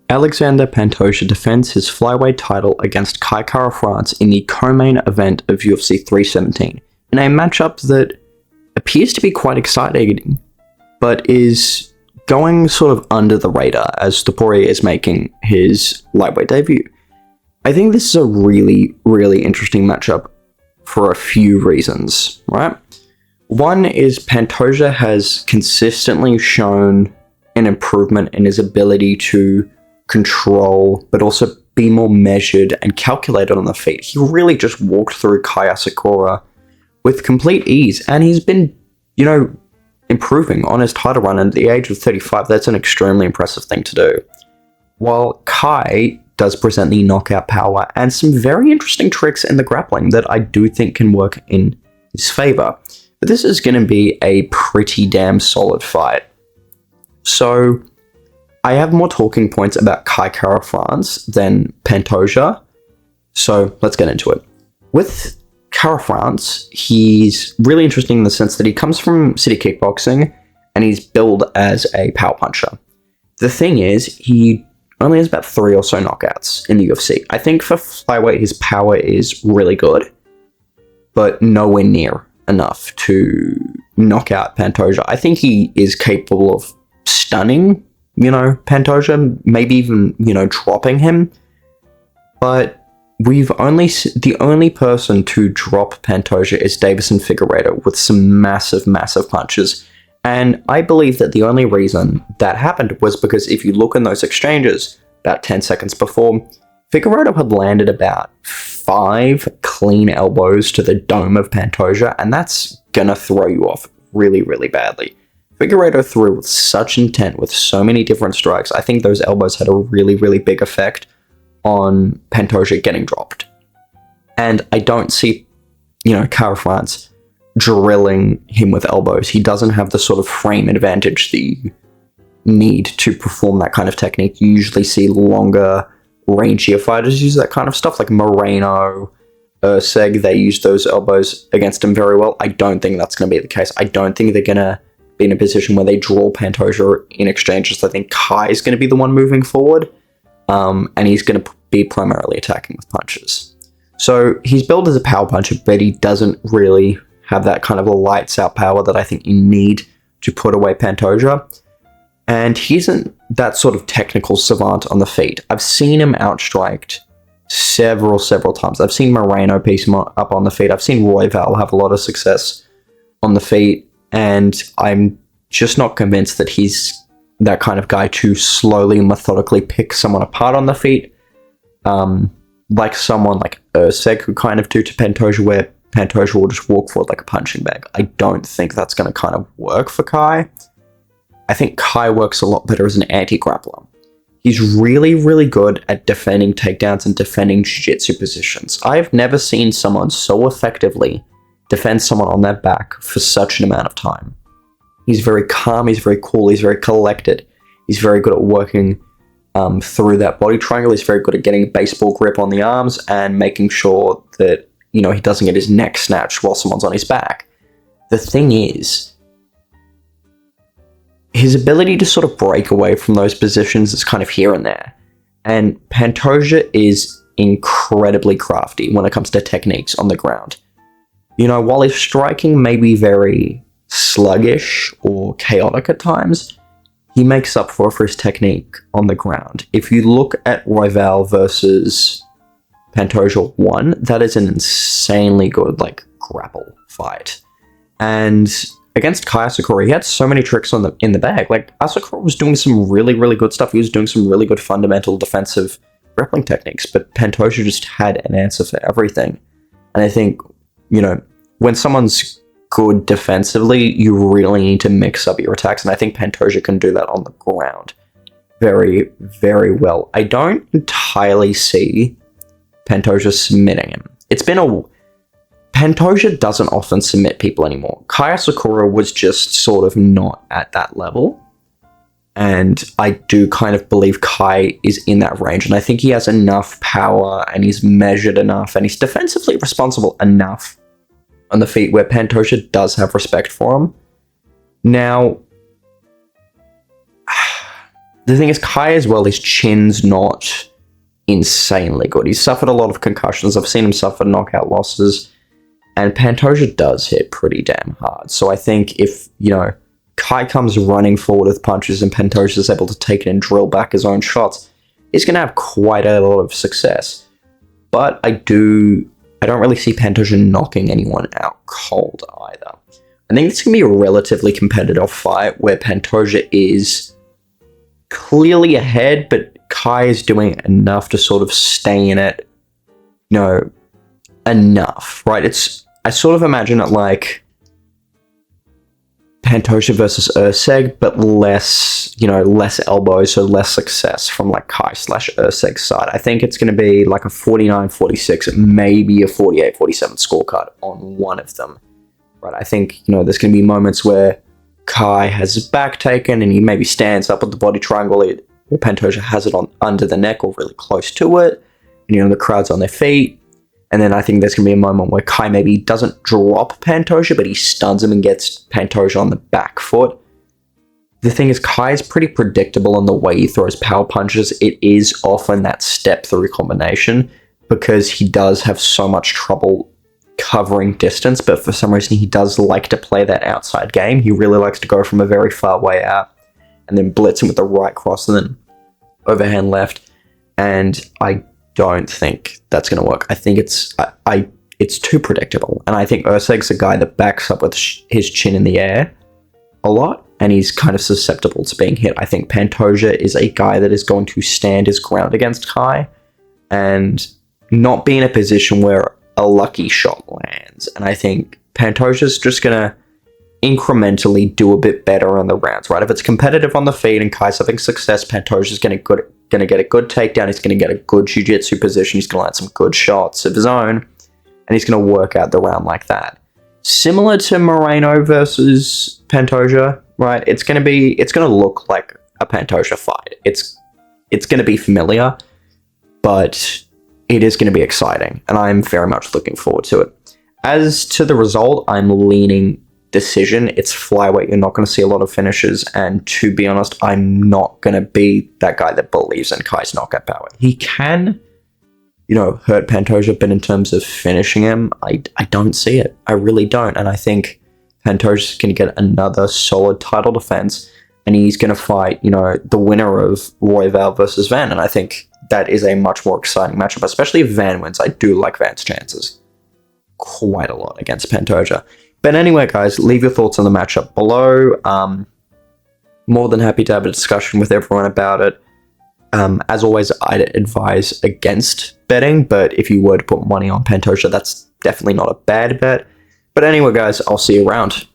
Alexandre Pantoja defends his flyweight title against Kai Kara-France in the co-main event of UFC 317, in a matchup that appears to be quite exciting, but is going sort of under the radar as Topuria is making his lightweight debut. I think this is a really, really interesting matchup for a few reasons, right? One is Pantoja has consistently shown an improvement in his ability to control, but also be more measured and calculated on the feet. He really just walked through Kai Asakura with complete ease, and he's been, improving on his title run at the age of 35. That's an extremely impressive thing to do. While Kai does present the knockout power and some very interesting tricks in the grappling that I do think can work in his favor. But this is going to be a pretty damn solid fight. So I have more talking points about Kai Kara-France than Pantoja, so let's get into it. With Kara-France, he's really interesting in the sense that he comes from city kickboxing and he's billed as a power puncher. The thing is, he only has about 3 or so knockouts in the UFC. I think for flyweight, his power is really good, but nowhere near enough to knock out Pantoja. I think he is capable of stunning Pantoja, maybe even, dropping him. But the only person to drop Pantoja is Deiveson Figueiredo with some massive, massive punches. And I believe that the only reason that happened was because if you look in those exchanges, about 10 seconds before, Figueiredo had landed about 5 clean elbows to the dome of Pantoja, and that's gonna throw you off really, really badly. Figueiredo threw with such intent, with so many different strikes. I think those elbows had a really, really big effect on Pantoja getting dropped. And I don't see, Kara-France drilling him with elbows. He doesn't have the sort of frame advantage that you need to perform that kind of technique. You usually see longer, rangier fighters use that kind of stuff, like Moreno, Urseg. They use those elbows against him very well. I don't think that's going to be the case. I don't think they're going to be in a position where they draw Pantoja in exchanges. I think Kai is going to be the one moving forward, and he's going to be primarily attacking with punches. So he's billed as a power puncher, but he doesn't really have that kind of a lights out power that I think you need to put away Pantoja. And he isn't that sort of technical savant on the feet. I've seen him outstriked several times. I've seen Moreno piece him up on the feet. I've seen Royval have a lot of success on the feet. And I'm just not convinced that he's that kind of guy to slowly, methodically pick someone apart on the feet. Like someone like Urseg could kind of do to Pantoja, where Pantoja will just walk forward like a punching bag. I don't think that's going to kind of work for Kai. I think Kai works a lot better as an anti-grappler. He's really, really good at defending takedowns and defending jiu-jitsu positions. I've never seen someone so effectively defend someone on their back for such an amount of time. He's very calm, he's very cool, he's very collected. He's very good at working through that body triangle. He's very good at getting a baseball grip on the arms and making sure that, he doesn't get his neck snatched while someone's on his back. The thing is, his ability to sort of break away from those positions is kind of here and there. And Pantoja is incredibly crafty when it comes to techniques on the ground. While his striking may be very sluggish or chaotic at times, he makes up for his technique on the ground. If you look at Royval versus Pantoja 1, that is an insanely good, grapple fight. And against Kai Asakura, he had so many tricks in the bag. Asakura was doing some really, really good stuff. He was doing some really good fundamental defensive grappling techniques, but Pantoja just had an answer for everything. And I think, when someone's good defensively, you really need to mix up your attacks, and I think Pantoja can do that on the ground very, very well. I don't entirely see Pantoja submitting him. Pantoja doesn't often submit people anymore. Kai Asakura was just sort of not at that level, and I do kind of believe Kai is in that range, and I think he has enough power, and he's measured enough, and he's defensively responsible enough on the feet where Pantoja does have respect for him. Now, the thing is, Kai as well, his chin's not insanely good. He's suffered a lot of concussions. I've seen him suffer knockout losses. And Pantoja does hit pretty damn hard. So I think if, Kai comes running forward with punches and Pantoja is able to take it and drill back his own shots, he's going to have quite a lot of success. But I don't really see Pantoja knocking anyone out cold either. I think it's going to be a relatively competitive fight where Pantoja is clearly ahead, but Kai is doing enough to sort of stay in it, enough, right? I sort of imagine it like Pantoja versus Erceg, but less elbows, so less success from like Kai/Erceg's side. I think it's going to be like a 49-46, maybe a 48-47 scorecard on one of them. Right? I think, there's going to be moments where Kai has his back taken and he maybe stands up with the body triangle, or Pantoja has it on under the neck or really close to it, and the crowd's on their feet. And then I think there's going to be a moment where Kai maybe doesn't drop Pantoja, but he stuns him and gets Pantoja on the back foot. The thing is, Kai is pretty predictable in the way he throws power punches. It is often that step-through combination because he does have so much trouble covering distance, but for some reason he does like to play that outside game. He really likes to go from a very far way out and then blitz him with the right cross and then overhand left. And I don't think that's going to work. I think it's too predictable. And I think Erceg's a guy that backs up with his chin in the air a lot, and he's kind of susceptible to being hit. I think Pantoja is a guy that is going to stand his ground against Kai and not be in a position where a lucky shot lands. And I think Pantoja's just going to incrementally do a bit better on the rounds, right? If it's competitive on the feet and Kai's having success, Pantoja's going to get a good takedown, he's going to get a good jiu-jitsu position, he's going to land some good shots of his own, and he's going to work out the round like that. Similar to Moreno versus Pantoja, right? It's going to look like a Pantoja fight. It's going to be familiar, but it is going to be exciting, and I'm very much looking forward to it. As to the result, I'm leaning decision. It's flyweight. You're not going to see a lot of finishes, and to be honest, I'm not going to be that guy that believes in Kai's knockout power. He can, hurt Pantoja, but in terms of finishing him, I don't see it. I really don't, and I think Pantoja's going to get another solid title defense, and he's going to fight, the winner of Royval versus Van, and I think that is a much more exciting matchup, especially if Van wins. I do like Van's chances quite a lot against Pantoja. But anyway, guys, leave your thoughts on the matchup below. More than happy to have a discussion with everyone about it. As always, I'd advise against betting, but if you were to put money on Pantoja, that's definitely not a bad bet. But anyway, guys, I'll see you around.